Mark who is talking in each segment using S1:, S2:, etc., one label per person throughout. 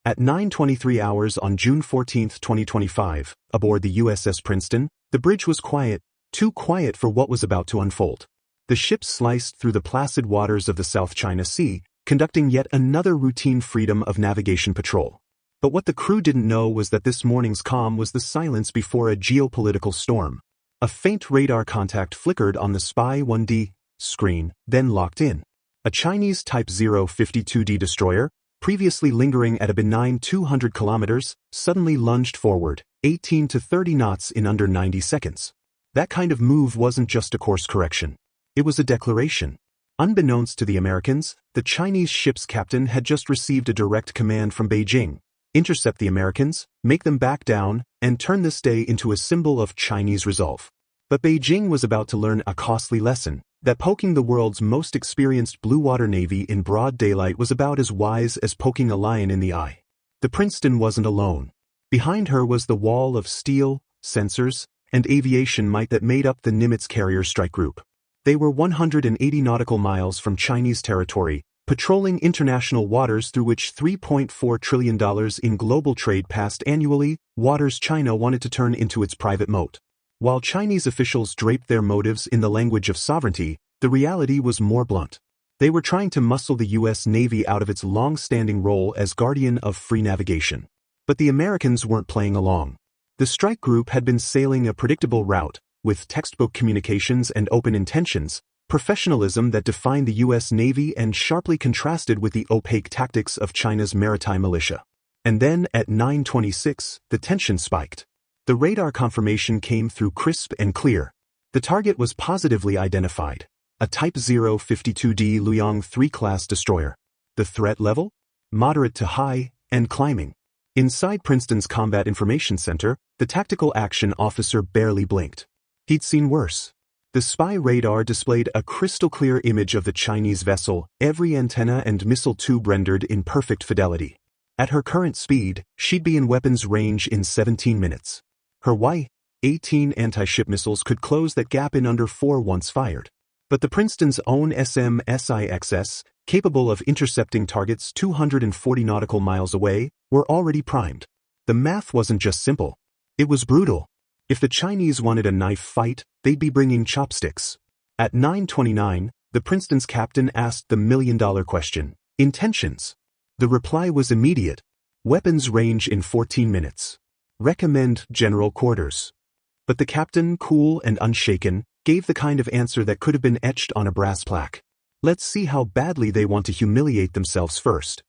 S1: At 9:23 hours on June 14, 2025, aboard the USS Princeton, the bridge was quiet, too quiet for what was about to unfold. The ship sliced through the placid waters of the South China Sea, conducting yet another routine freedom of navigation patrol. But what the crew didn't know was that this morning's calm was the silence before a geopolitical storm. A faint radar contact flickered on the Spy 1D screen, then locked in. A Chinese Type 052D destroyer, previously lingering at a benign 200 kilometers, suddenly lunged forward, 18 to 30 knots in under 90 seconds. That kind of move wasn't just a course correction. It was a declaration. Unbeknownst to the Americans, the Chinese ship's captain had just received a direct command from Beijing: intercept the Americans, make them back down, and turn this day into a symbol of Chinese resolve. But Beijing was about to learn a costly lesson, that poking the world's most experienced blue water navy in broad daylight was about as wise as poking a lion in the eye. The Princeton wasn't alone. Behind her was the wall of steel, sensors, and aviation might that made up the Nimitz Carrier Strike Group. They were 180 nautical miles from Chinese territory, patrolling international waters through which $3.4 trillion in global trade passed annually, waters China wanted to turn into its private moat. While Chinese officials draped their motives in the language of sovereignty, the reality was more blunt. They were trying to muscle the U.S. Navy out of its long-standing role as guardian of free navigation. But the Americans weren't playing along. The strike group had been sailing a predictable route, with textbook communications and open intentions, professionalism that defined the U.S. Navy and sharply contrasted with the opaque tactics of China's maritime militia. And then, at 9:26, the tension spiked. The radar confirmation came through crisp and clear. The target was positively identified: a Type 052D Luoyang 3 class destroyer. The threat level? Moderate to high, and climbing. Inside Princeton's Combat Information Center, the tactical action officer barely blinked. He'd seen worse. The spy radar displayed a crystal-clear image of the Chinese vessel, every antenna and missile tube rendered in perfect fidelity. At her current speed, she'd be in weapons range in 17 minutes. Her Y-18 anti-ship missiles could close that gap in under 4 once fired. But the Princeton's own SM-SIXS, capable of intercepting targets 240 nautical miles away, were already primed. The math wasn't just simple. It was brutal. If the Chinese wanted a knife fight, they'd be bringing chopsticks. At 9:29, the Princeton's captain asked the million-dollar question: intentions. The reply was immediate: weapons range in 14 minutes. Recommend general quarters. But the captain, cool and unshaken, gave the kind of answer that could have been etched on a brass plaque. Let's see how badly they want to humiliate themselves first.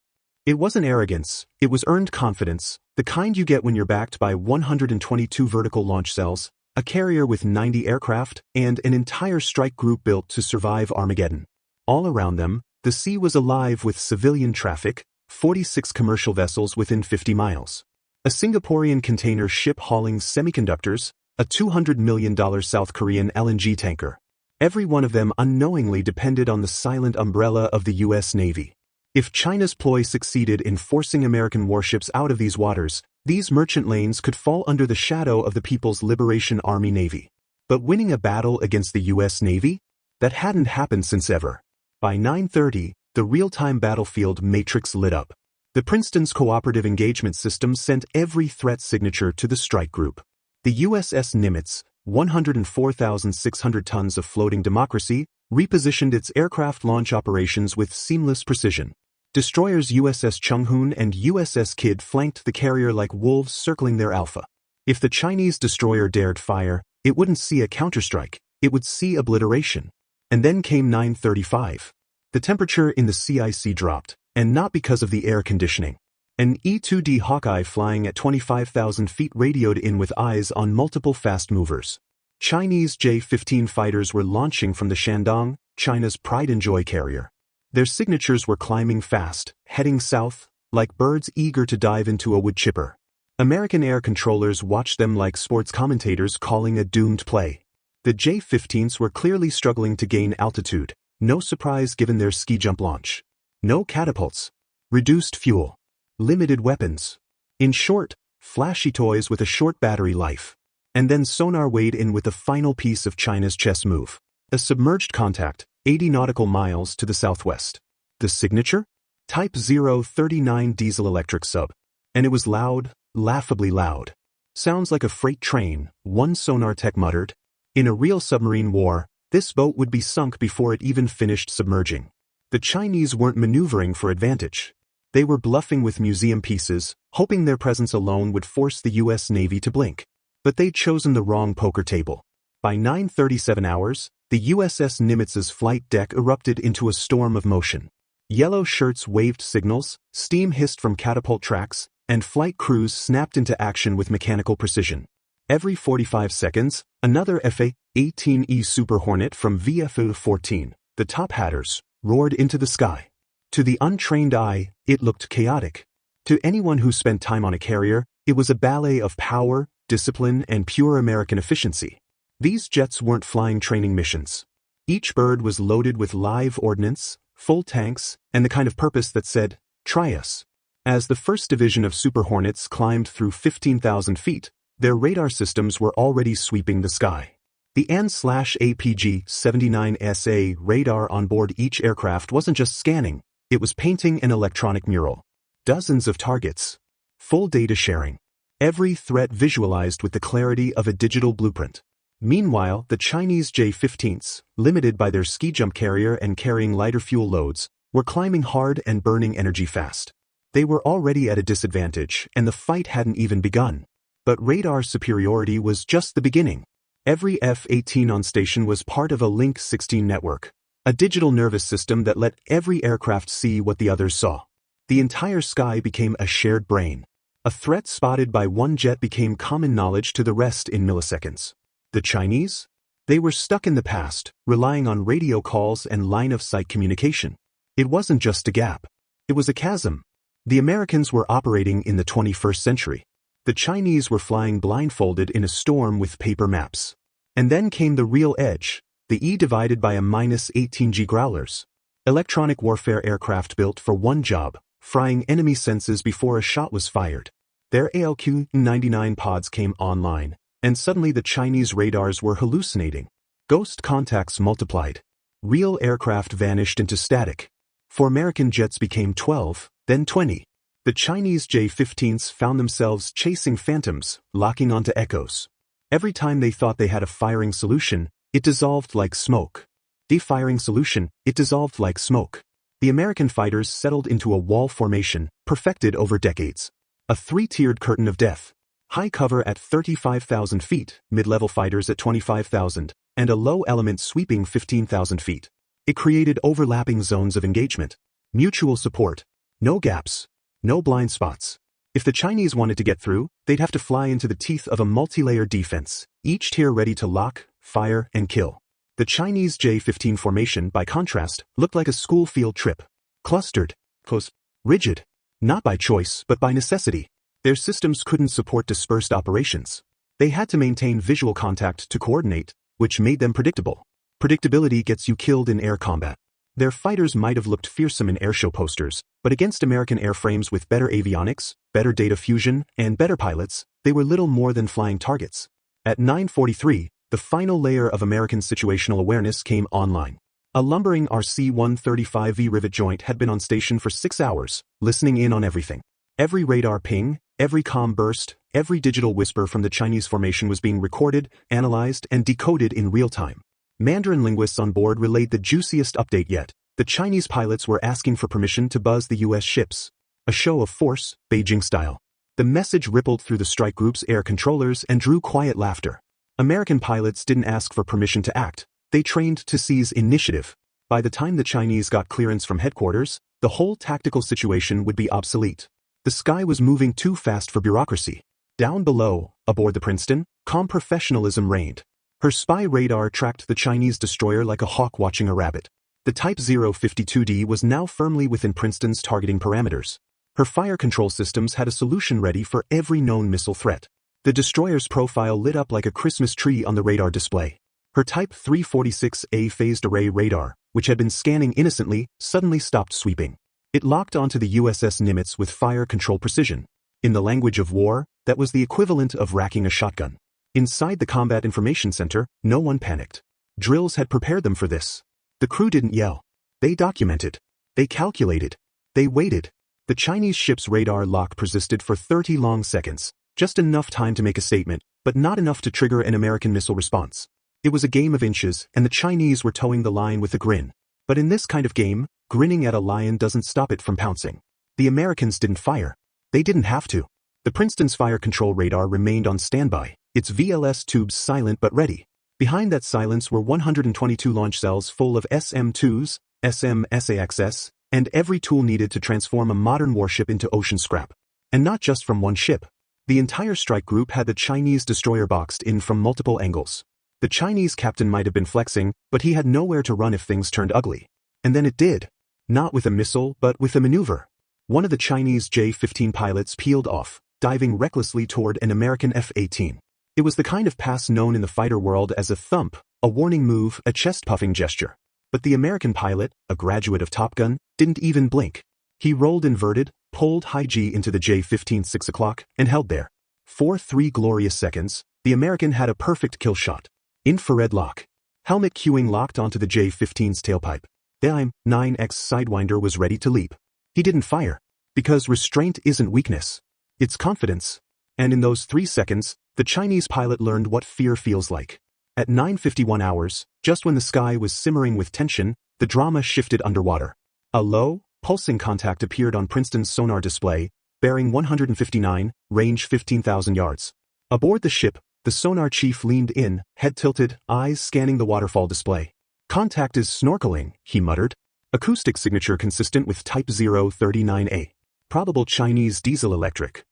S1: It wasn't arrogance, it was earned confidence, the kind you get when you're backed by 122 vertical launch cells, a carrier with 90 aircraft, and an entire strike group built to survive Armageddon. All around them, the sea was alive with civilian traffic, 46 commercial vessels within 50 miles. A Singaporean container ship hauling semiconductors, a $200 million South Korean LNG tanker. Every one of them unknowingly depended on the silent umbrella of the U.S. Navy. If China's ploy succeeded in forcing American warships out of these waters, these merchant lanes could fall under the shadow of the People's Liberation Army Navy. But winning a battle against the U.S. Navy? That hadn't happened since ever. By 9:30, the real-time battlefield matrix lit up. The Princeton's cooperative engagement system sent every threat signature to the strike group. The USS Nimitz, 104,600 tons of floating democracy, repositioned its aircraft launch operations with seamless precision. Destroyers USS Chunghoon and USS Kidd flanked the carrier like wolves circling their alpha. If the Chinese destroyer dared fire, it wouldn't see a counterstrike, it would see obliteration. And then came 9:35. The temperature in the CIC dropped, and not because of the air conditioning. An E-2D Hawkeye flying at 25,000 feet radioed in with eyes on multiple fast movers. Chinese J-15 fighters were launching from the Shandong, China's pride and joy carrier. Their signatures were climbing fast, heading south, like birds eager to dive into a wood chipper. American air controllers watched them like sports commentators calling a doomed play. The J-15s were clearly struggling to gain altitude, no surprise given their ski jump launch. No catapults. Reduced fuel. Limited weapons. In short, flashy toys with a short battery life. And then sonar weighed in with the final piece of China's chess move. A submerged contact, 80 nautical miles to the southwest. The signature? Type 039 diesel-electric sub. And it was loud, laughably loud. Sounds like a freight train, one sonar tech muttered. In a real submarine war, this boat would be sunk before it even finished submerging. The Chinese weren't maneuvering for advantage. They were bluffing with museum pieces, hoping their presence alone would force the U.S. Navy to blink. But they'd chosen the wrong poker table. By 9:37 hours, the USS Nimitz's flight deck erupted into a storm of motion. Yellow shirts waved signals, steam hissed from catapult tracks, and flight crews snapped into action with mechanical precision. Every 45 seconds, another A-18E Super Hornet from VFU-14, the top hatters, roared into the sky. To the untrained eye, it looked chaotic. To anyone who spent time on a carrier, it was a ballet of power, discipline, and pure American efficiency. These jets weren't flying training missions. Each bird was loaded with live ordnance, full tanks, and the kind of purpose that said, "Try us." As the first division of Super Hornets climbed through 15,000 feet, their radar systems were already sweeping the sky. The N/APG-79SA radar on board each aircraft wasn't just scanning, it was painting an electronic mural. Dozens of targets. Full data sharing. Every threat visualized with the clarity of a digital blueprint. Meanwhile, the Chinese J-15s, limited by their ski jump carrier and carrying lighter fuel loads, were climbing hard and burning energy fast. They were already at a disadvantage, and the fight hadn't even begun. But radar superiority was just the beginning. Every F-18 on station was part of a Link 16 network, a digital nervous system that let every aircraft see what the others saw. The entire sky became a shared brain. A threat spotted by one jet became common knowledge to the rest in milliseconds. The Chinese? They were stuck in the past, relying on radio calls and line-of-sight communication. It wasn't just a gap. It was a chasm. The Americans were operating in the 21st century. The Chinese were flying blindfolded in a storm with paper maps. And then came the real edge, the E divided by a -18G Growlers. Electronic warfare aircraft built for one job, frying enemy senses before a shot was fired. Their ALQ-99 pods came online, and suddenly the Chinese radars were hallucinating. Ghost contacts multiplied. Real aircraft vanished into static. For American jets became 12, then 20. The Chinese J-15s found themselves chasing phantoms, locking onto echoes. Every time they thought they had a firing solution, it dissolved like smoke. Defiring solution, it dissolved like smoke. The American fighters settled into a wall formation, perfected over decades. A three-tiered curtain of death. High cover at 35,000 feet, mid-level fighters at 25,000, and a low element sweeping 15,000 feet. It created overlapping zones of engagement. Mutual support. No gaps. No blind spots. If the Chinese wanted to get through, they'd have to fly into the teeth of a multi-layer defense, each tier ready to lock, fire, and kill. The Chinese J-15 formation, by contrast, looked like a school field trip. Clustered. Close. Rigid. Not by choice, but by necessity. Their systems couldn't support dispersed operations. They had to maintain visual contact to coordinate, which made them predictable. Predictability gets you killed in air combat. Their fighters might have looked fearsome in airshow posters, but against American airframes with better avionics, better data fusion, and better pilots, they were little more than flying targets. At 9:43, the final layer of American situational awareness came online. A lumbering RC-135V rivet joint had been on station for 6 hours, listening in on everything. Every radar ping, every comm burst, every digital whisper from the Chinese formation was being recorded, analyzed, and decoded in real time. Mandarin linguists on board relayed the juiciest update yet. The Chinese pilots were asking for permission to buzz the U.S. ships. A show of force, Beijing style. The message rippled through the strike group's air controllers and drew quiet laughter. American pilots didn't ask for permission to act. They trained to seize initiative. By the time the Chinese got clearance from headquarters, the whole tactical situation would be obsolete. The sky was moving too fast for bureaucracy. Down below, aboard the Princeton, calm professionalism reigned. Her spy radar tracked the Chinese destroyer like a hawk watching a rabbit. The Type 052D was now firmly within Princeton's targeting parameters. Her fire control systems had a solution ready for every known missile threat. The destroyer's profile lit up like a Christmas tree on the radar display. Her Type 346A phased array radar, which had been scanning innocently, suddenly stopped sweeping. It locked onto the USS Nimitz with fire control precision. In the language of war, that was the equivalent of racking a shotgun. Inside the Combat Information Center, no one panicked. Drills had prepared them for this. The crew didn't yell. They documented. They calculated. They waited. The Chinese ship's radar lock persisted for 30 long seconds, just enough time to make a statement, but not enough to trigger an American missile response. It was a game of inches, and the Chinese were towing the line with a grin. But in this kind of game, grinning at a lion doesn't stop it from pouncing. The Americans didn't fire. They didn't have to. The Princeton's fire control radar remained on standby, its VLS tubes silent but ready. Behind that silence were 122 launch cells full of SM-2s, SM-SAXS, and every tool needed to transform a modern warship into ocean scrap. And not just from one ship. The entire strike group had the Chinese destroyer boxed in from multiple angles. The Chinese captain might have been flexing, but he had nowhere to run if things turned ugly. And then it did. Not with a missile, but with a maneuver. One of the Chinese J-15 pilots peeled off, diving recklessly toward an American F-18. It was the kind of pass known in the fighter world as a thump, a warning move, a chest-puffing gesture. But the American pilot, a graduate of Top Gun, didn't even blink. He rolled inverted, pulled high G into the J-15 6 o'clock, and held there. For 3 glorious seconds, the American had a perfect kill shot. Infrared lock. Helmet cueing locked onto the J-15's tailpipe. The IM-9X Sidewinder was ready to leap. He didn't fire. Because restraint isn't weakness. It's confidence. And in those 3 seconds, the Chinese pilot learned what fear feels like. At 9:51 hours, just when the sky was simmering with tension, the drama shifted underwater. A low, pulsing contact appeared on Princeton's sonar display, bearing 159, range 15,000 yards. Aboard the ship, the sonar chief leaned in, head tilted, eyes scanning the waterfall display. "Contact is snorkeling," he muttered. Acoustic signature consistent with Type 039A. Probable Chinese diesel-electric.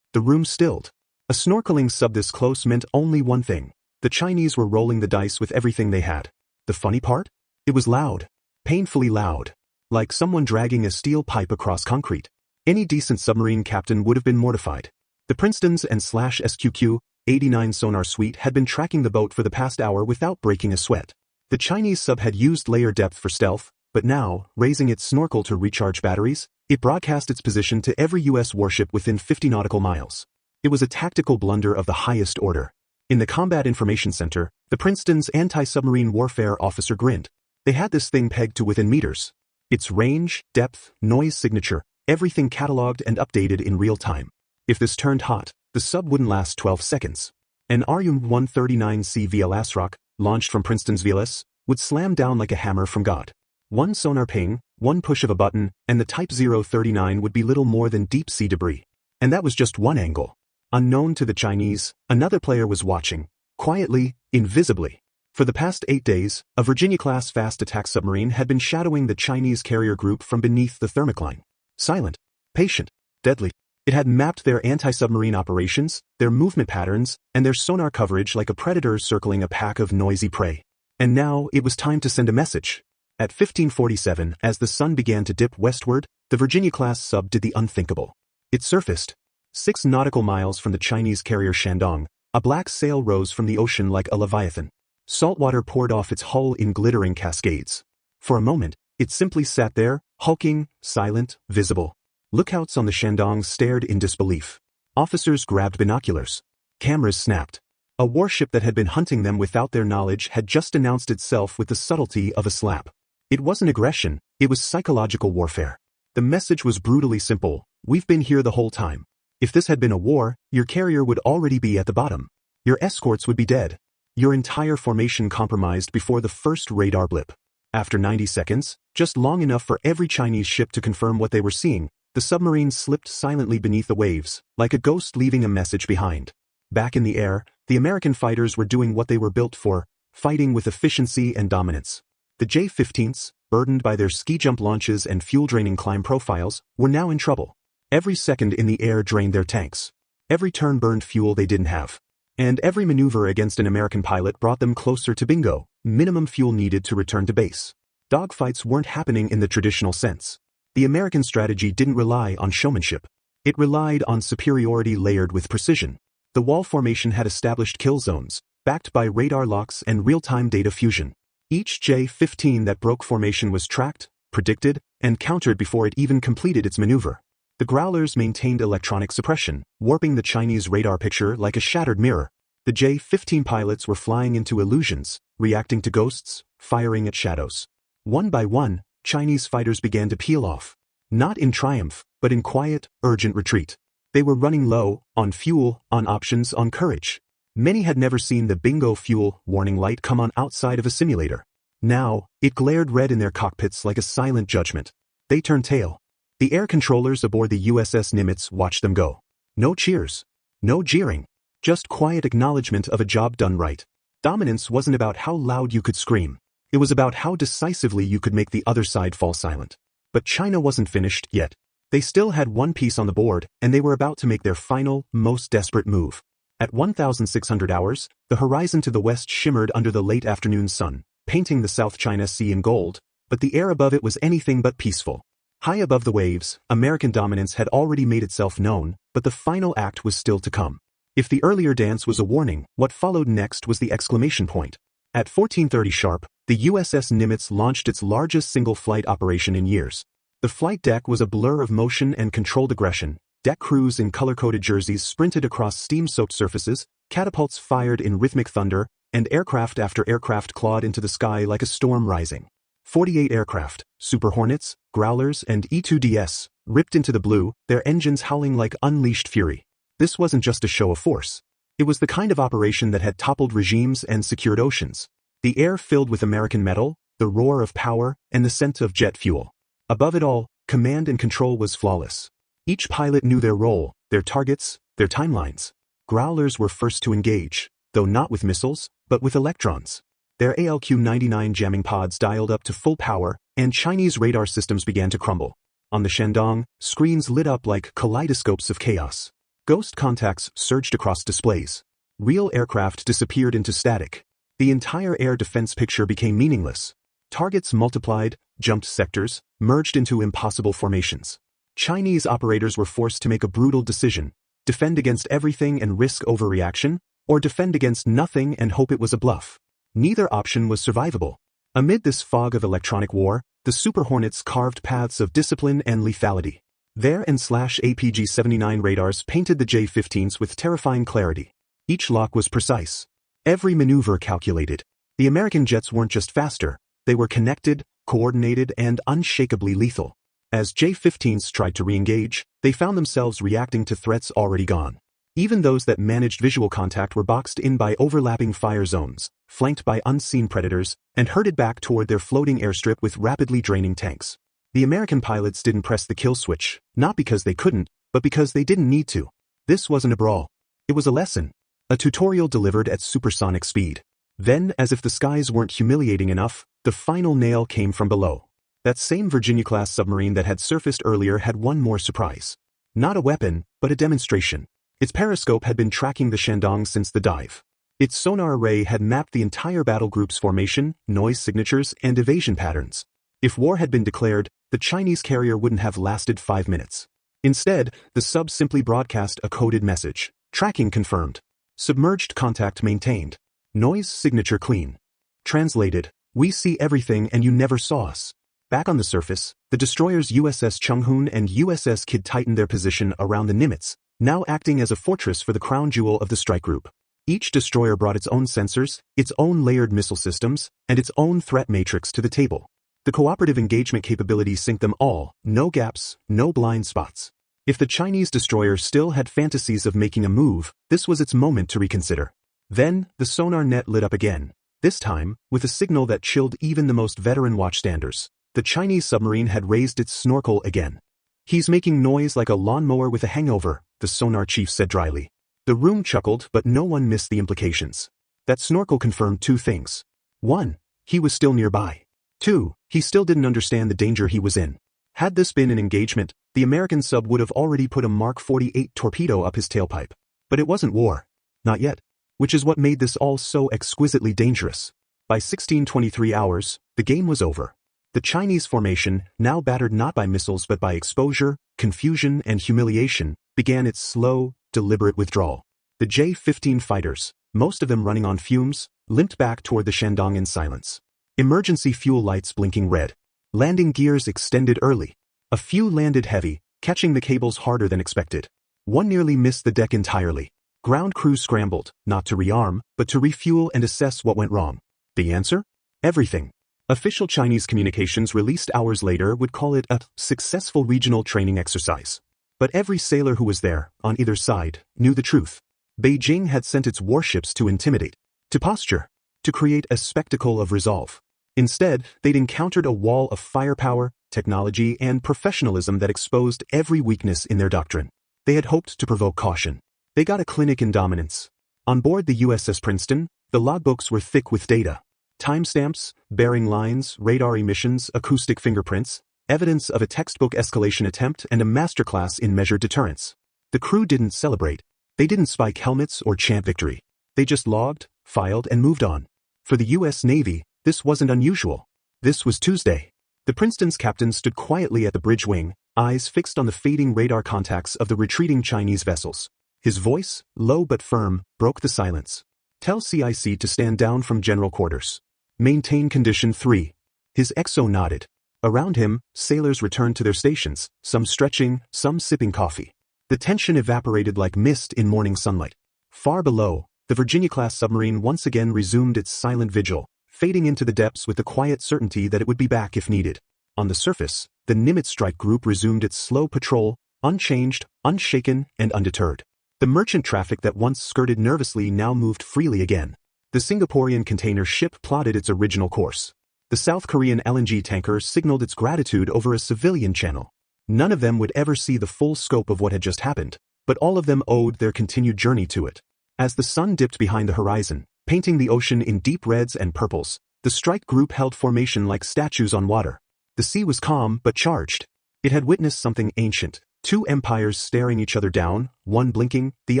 S1: The room stilled. A snorkeling sub this close meant only one thing. The Chinese were rolling the dice with everything they had. The funny part? It was loud. Painfully loud. Like someone dragging a steel pipe across concrete. Any decent submarine captain would have been mortified. The Princeton's and /SQQ-89 sonar suite had been tracking the boat for the past hour without breaking a sweat. The Chinese sub had used layer depth for stealth, but now, raising its snorkel to recharge batteries, it broadcast its position to every U.S. warship within 50 nautical miles. It was a tactical blunder of the highest order. In the Combat Information Center, the Princeton's anti-submarine warfare officer grinned. They had this thing pegged to within meters. Its range, depth, noise signature, everything cataloged and updated in real time. If this turned hot, the sub wouldn't last 12 seconds. An RU-139C VLS launched from Princeton's VLS, would slam down like a hammer from God. One sonar ping, one push of a button, and the Type 039 would be little more than deep-sea debris. And that was just one angle. Unknown to the Chinese, another player was watching, quietly, invisibly. For the past 8 days, a Virginia-class fast attack submarine had been shadowing the Chinese carrier group from beneath the thermocline. Silent, patient, deadly. It had mapped their anti-submarine operations, their movement patterns, and their sonar coverage like a predator circling a pack of noisy prey. And now it was time to send a message. At 15:47, as the sun began to dip westward, the Virginia-class sub did the unthinkable. It surfaced. 6 nautical miles from the Chinese carrier Shandong, a black sail rose from the ocean like a leviathan. Salt water poured off its hull in glittering cascades. For a moment, it simply sat there, hulking, silent, visible. Lookouts on the Shandong stared in disbelief. Officers grabbed binoculars. Cameras snapped. A warship that had been hunting them without their knowledge had just announced itself with the subtlety of a slap. It wasn't aggression, it was psychological warfare. The message was brutally simple: we've been here the whole time. If this had been a war, your carrier would already be at the bottom. Your escorts would be dead. Your entire formation compromised before the first radar blip. After 90 seconds, just long enough for every Chinese ship to confirm what they were seeing, the submarine slipped silently beneath the waves, like a ghost leaving a message behind. Back in the air, the American fighters were doing what they were built for, fighting with efficiency and dominance. The J-15s, burdened by their ski-jump launches and fuel-draining climb profiles, were now in trouble. Every second in the air drained their tanks. Every turn burned fuel they didn't have. And every maneuver against an American pilot brought them closer to bingo, minimum fuel needed to return to base. Dogfights weren't happening in the traditional sense. The American strategy didn't rely on showmanship. It relied on superiority layered with precision. The wall formation had established kill zones, backed by radar locks and real-time data fusion. Each J-15 that broke formation was tracked, predicted, and countered before it even completed its maneuver. The Growlers maintained electronic suppression, warping the Chinese radar picture like a shattered mirror. The J-15 pilots were flying into illusions, reacting to ghosts, firing at shadows. One by one, Chinese fighters began to peel off. Not in triumph, but in quiet, urgent retreat. They were running low, on fuel, on options, on courage. Many had never seen the bingo fuel warning light come on outside of a simulator. Now, it glared red in their cockpits like a silent judgment. They turned tail. The air controllers aboard the USS Nimitz watched them go. No cheers. No jeering. Just quiet acknowledgement of a job done right. Dominance wasn't about how loud you could scream. It was about how decisively you could make the other side fall silent. But China wasn't finished yet. They still had one piece on the board, and they were about to make their final, most desperate move. At 1,600 hours, the horizon to the west shimmered under the late afternoon sun, painting the South China Sea in gold, but the air above it was anything but peaceful. High above the waves, American dominance had already made itself known, but the final act was still to come. If the earlier dance was a warning, what followed next was the exclamation point. At 14:30 sharp, the USS Nimitz launched its largest single-flight operation in years. The flight deck was a blur of motion and controlled aggression. Deck crews in color-coded jerseys sprinted across steam-soaked surfaces, catapults fired in rhythmic thunder, and aircraft after aircraft clawed into the sky like a storm rising. 48 aircraft, Super Hornets, Growlers, and E-2DS, ripped into the blue, their engines howling like unleashed fury. This wasn't just a show of force. It was the kind of operation that had toppled regimes and secured oceans. The air filled with American metal, the roar of power, and the scent of jet fuel. Above it all, command and control was flawless. Each pilot knew their role, their targets, their timelines. Growlers were first to engage, though not with missiles, but with electrons. Their ALQ-99 jamming pods dialed up to full power, and Chinese radar systems began to crumble. On the Shandong, screens lit up like kaleidoscopes of chaos. Ghost contacts surged across displays. Real aircraft disappeared into static. The entire air defense picture became meaningless. Targets multiplied, jumped sectors, merged into impossible formations. Chinese operators were forced to make a brutal decision: defend against everything and risk overreaction, or defend against nothing and hope it was a bluff. Neither option was survivable. Amid this fog of electronic war, the Super Hornets carved paths of discipline and lethality. Their /APG-79 radars painted the J-15s with terrifying clarity. Each lock was precise. Every maneuver calculated. The American jets weren't just faster, they were connected, coordinated, and unshakably lethal. As J-15s tried to re-engage, they found themselves reacting to threats already gone. Even those that managed visual contact were boxed in by overlapping fire zones, flanked by unseen predators, and herded back toward their floating airstrip with rapidly draining tanks. The American pilots didn't press the kill switch, not because they couldn't, but because they didn't need to. This wasn't a brawl. It was a lesson. A tutorial delivered at supersonic speed. Then, as if the skies weren't humiliating enough, the final nail came from below. That same Virginia-class submarine that had surfaced earlier had one more surprise. Not a weapon, but a demonstration. Its periscope had been tracking the Shandong since the dive. Its sonar array had mapped the entire battle group's formation, noise signatures, and evasion patterns. If war had been declared, the Chinese carrier wouldn't have lasted 5 minutes. Instead, the sub simply broadcast a coded message. Tracking confirmed. Submerged contact maintained. Noise signature clean. Translated: we see everything and you never saw us. Back on the surface, the destroyers USS Chunghoon and USS Kidd tightened their position around the Nimitz, now acting as a fortress for the crown jewel of the strike group. Each destroyer brought its own sensors, its own layered missile systems, and its own threat matrix to the table. The cooperative engagement capabilities synced them all, no gaps, no blind spots. If the Chinese destroyer still had fantasies of making a move, this was its moment to reconsider. Then, the sonar net lit up again, this time, with a signal that chilled even the most veteran watchstanders. The Chinese submarine had raised its snorkel again. "He's making noise like a lawnmower with a hangover," the sonar chief said dryly. The room chuckled, but no one missed the implications. That snorkel confirmed 2 things. 1. He was still nearby. 2. He still didn't understand the danger he was in. Had this been an engagement, the American sub would have already put a Mark 48 torpedo up his tailpipe. But it wasn't war. Not yet. Which is what made this all so exquisitely dangerous. By 16:23 hours, the game was over. The Chinese formation, now battered not by missiles but by exposure, confusion, and humiliation, began its slow, deliberate withdrawal. The J-15 fighters, most of them running on fumes, limped back toward the Shandong in silence. Emergency fuel lights blinking red. Landing gears extended early. A few landed heavy, catching the cables harder than expected. One nearly missed the deck entirely. Ground crews scrambled, not to rearm, but to refuel and assess what went wrong. The answer? Everything. Official Chinese communications released hours later would call it a successful regional training exercise. But every sailor who was there, on either side, knew the truth. Beijing had sent its warships to intimidate, to posture, to create a spectacle of resolve. Instead, they'd encountered a wall of firepower, technology, and professionalism that exposed every weakness in their doctrine. They had hoped to provoke caution. They got a clinic in dominance. On board the USS Princeton, the logbooks were thick with data. Timestamps, bearing lines, radar emissions, acoustic fingerprints, evidence of a textbook escalation attempt and a masterclass in measured deterrence. The crew didn't celebrate. They didn't spike helmets or chant victory. They just logged, filed, and moved on. For the U.S. Navy, this wasn't unusual. This was Tuesday. The Princeton's captain stood quietly at the bridge wing, eyes fixed on the fading radar contacts of the retreating Chinese vessels. His voice, low but firm, broke the silence. Tell CIC to stand down from general quarters. Maintain condition 3. His XO nodded. Around him, sailors returned to their stations, some stretching, some sipping coffee. The tension evaporated like mist in morning sunlight. Far below, the Virginia-class submarine once again resumed its silent vigil, fading into the depths with the quiet certainty that it would be back if needed. On the surface, the Nimitz Strike Group resumed its slow patrol, unchanged, unshaken, and undeterred. The merchant traffic that once skirted nervously now moved freely again. The Singaporean container ship plotted its original course. The South Korean LNG tanker signaled its gratitude over a civilian channel. None of them would ever see the full scope of what had just happened, but all of them owed their continued journey to it. As the sun dipped behind the horizon, painting the ocean in deep reds and purples, the strike group held formation like statues on water. The sea was calm but charged. It had witnessed something ancient, two empires staring each other down, one blinking, the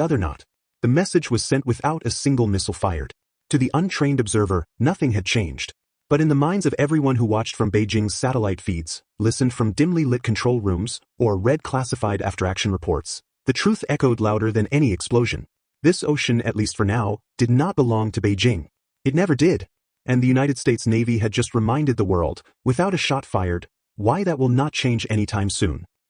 S1: other not. The message was sent without a single missile fired. To the untrained observer, nothing had changed. But in the minds of everyone who watched from Beijing's satellite feeds, listened from dimly lit control rooms, or read classified after-action reports, the truth echoed louder than any explosion. This ocean, at least for now, did not belong to Beijing. It never did. And the United States Navy had just reminded the world, without a shot fired, why that will not change anytime soon.